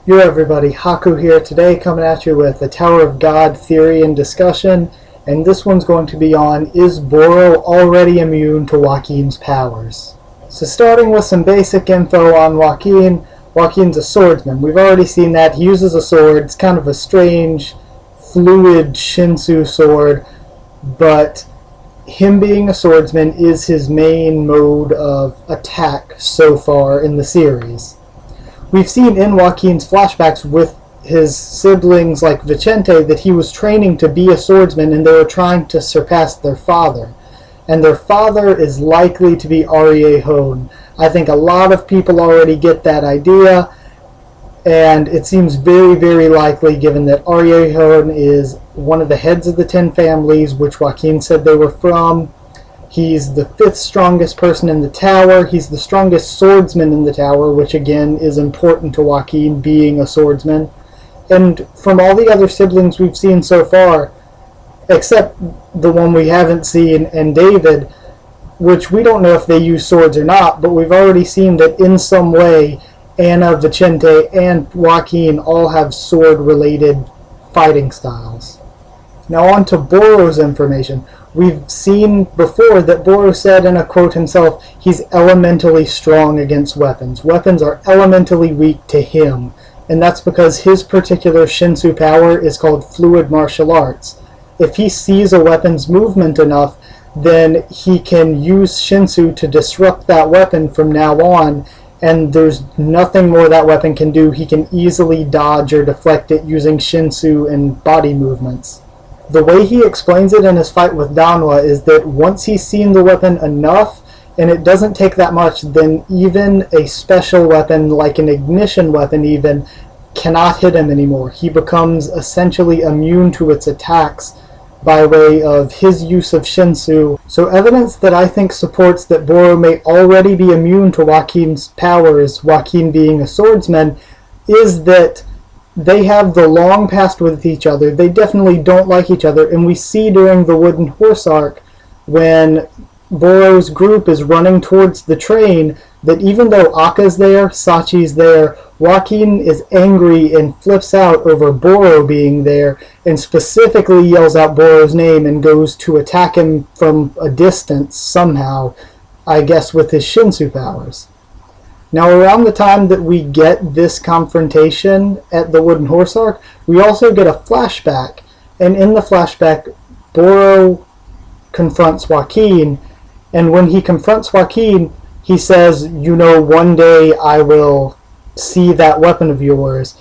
Yo everybody, Haku here today, coming at you with the Tower of God theory and discussion, and this one's going to be on, is Boro already immune to Hoaquin's powers? So starting with some basic info on Hoaquin, Hoaquin's a swordsman. We've already seen that. He uses a sword. It's kind of a strange, fluid Shinsu sword, but him being a swordsman is his main mode of attack so far in the series. We've seen in Hoaquin's flashbacks with his siblings like Vicente that he was training to be a swordsman and they were trying to surpass their father. And their father is likely to be Hoaquin. I think a lot of people already get that idea, and it seems very, very likely given that Hoaquin is one of the heads of the 10 families which Hoaquin said they were from. He's the 5th strongest person in the tower. He's the strongest swordsman in the tower, which again is important to Hoaquin being a swordsman. And from all the other siblings we've seen so far, except the one we haven't seen, and David, which we don't know if they use swords or not, but we've already seen that in some way Anna, Vicente, and Hoaquin all have sword-related fighting styles. Now on to Boro's information. We've seen before that Boro said in a quote himself, he's elementally strong against weapons. Weapons are elementally weak to him, and that's because his particular Shinsu power is called fluid martial arts. If he sees a weapon's movement enough, then he can use Shinsu to disrupt that weapon from now on, and there's nothing more that weapon can do. He can easily dodge or deflect it using Shinsu and body movements. The way he explains it in his fight with Danwa is that once he's seen the weapon enough, and it doesn't take that much, then even a special weapon, like an ignition weapon even, cannot hit him anymore. He becomes essentially immune to its attacks by way of his use of Shinsu. So evidence that I think supports that Boro may already be immune to Hoaquin's powers, Hoaquin being a swordsman, is that they have the long past with each other. They definitely don't like each other, and we see during the Wooden Horse arc when Boro's group is running towards the train that even though Akka's there, Sachi's there, Hoaquin is angry and flips out over Boro being there and specifically yells out Boro's name and goes to attack him from a distance somehow, I guess with his Shinsu powers. Now around the time that we get this confrontation at the Wooden Horse arc, we also get a flashback, and in the flashback Boro confronts Hoaquin, and when he confronts Hoaquin, he says, you know, one day I will see that weapon of yours.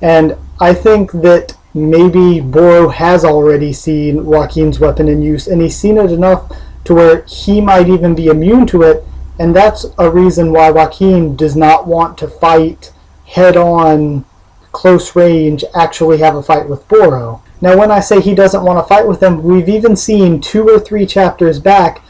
And I think that maybe Boro has already seen Hoaquin's weapon in use, and he's seen it enough to where he might even be immune to it, and that's a reason why Hoaquin does not want to fight head-on, close range, actually have a fight with Boro. Now when I say he doesn't want to fight with him, we've even seen 2 or 3 chapters back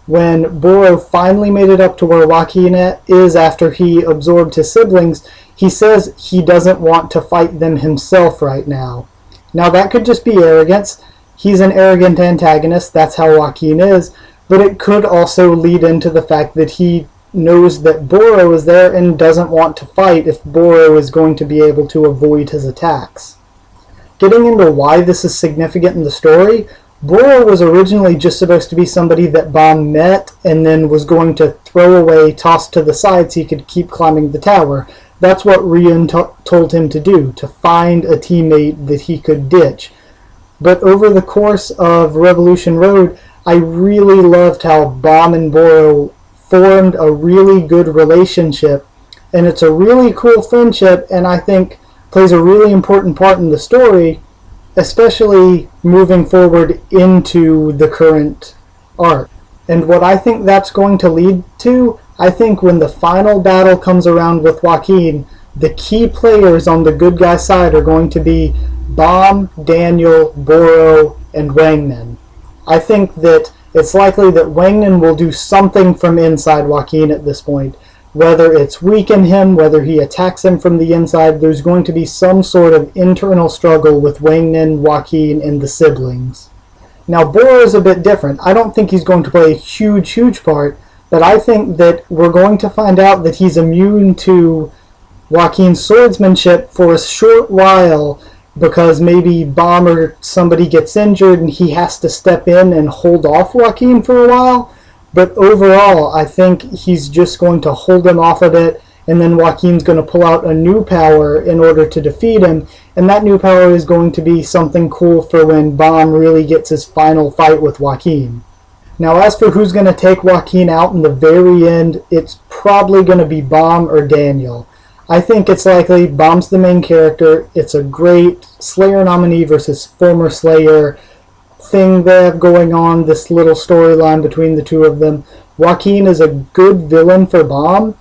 when Boro finally made it up to where Hoaquin is after he absorbed his siblings. He says he doesn't want to fight them himself right now. Now that could just be arrogance. He's an arrogant antagonist, that's how Hoaquin is, but it could also lead into the fact that he knows that Boro is there and doesn't want to fight if Boro is going to be able to avoid his attacks. Getting into why this is significant in the story, Boro was originally just supposed to be somebody that Bam met and then was going to throw away, toss to the side so he could keep climbing the tower. That's what Ryun told him to do, to find a teammate that he could ditch. But over the course of Revolution Road, I really loved how Bam and Boro formed a really good relationship, and it's a really cool friendship, and I think plays a really important part in the story, especially moving forward into the current arc. And what I think that's going to lead to, I think when the final battle comes around with Hoaquin, the key players on the good guy side are going to be Bam, Daniel, Boro, and Wangnan. I think that it's likely that Wangnan will do something from inside Hoaquin at this point. Whether it's weaken him, whether he attacks him from the inside, there's going to be some sort of internal struggle with Wangnan, Hoaquin, and the siblings. Now Boro is a bit different. I don't think he's going to play a huge part, but I think that we're going to find out that he's immune to Hoaquin's swordsmanship for a short while because maybe Bomb or somebody gets injured and he has to step in and hold off Hoaquin for a while. But overall, I think he's just going to hold him off a bit, and then Hoaquin's going to pull out a new power in order to defeat him, and that new power is going to be something cool for when Bomb really gets his final fight with Hoaquin. Now, as for who's going to take Hoaquin out in the very end, it's probably going to be Bomb or Daniel. I think it's likely Bomb's the main character. It's a great Slayer nominee versus former Slayer thing they have going on, this little storyline between the two of them. Hoaquin is a good villain for Bomb,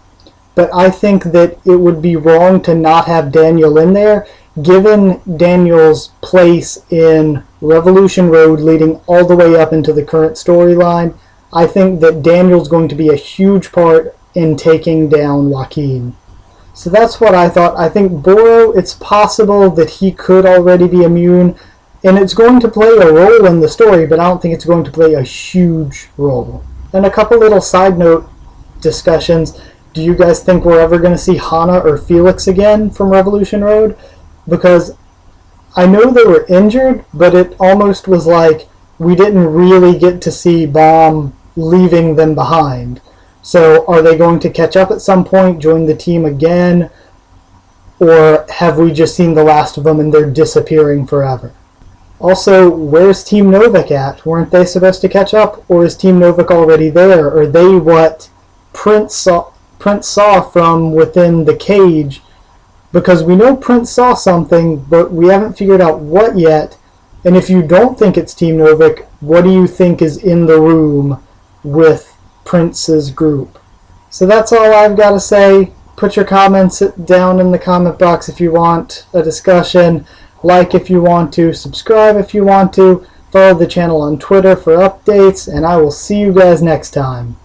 but I think that it would be wrong to not have Daniel in there, given Daniel's place in Revolution Road leading all the way up into the current storyline. I think that Daniel's going to be a huge part in taking down Hoaquin. So that's what I thought. I think Boro, it's possible that he could already be immune, and it's going to play a role in the story, but I don't think it's going to play a huge role. And a couple little side note discussions. Do you guys think we're ever going to see Hana or Felix again from Revolution Road? Because I know they were injured, but it almost was like we didn't really get to see Bomb leaving them behind. So are they going to catch up at some point, join the team again, or have we just seen the last of them and they're disappearing forever? Also, where's Team Novik at? Weren't they supposed to catch up, or is Team Novik already there? Are they what Prince saw from within the cage? Because we know Prince saw something, but we haven't figured out what yet. And if you don't think it's Team Novik, what do you think is in the room with Prince's group? So that's all I've got to say. Put your comments down in the comment box if you want a discussion. Like if you want to. Subscribe if you want to. Follow the channel on Twitter for updates. And I will see you guys next time.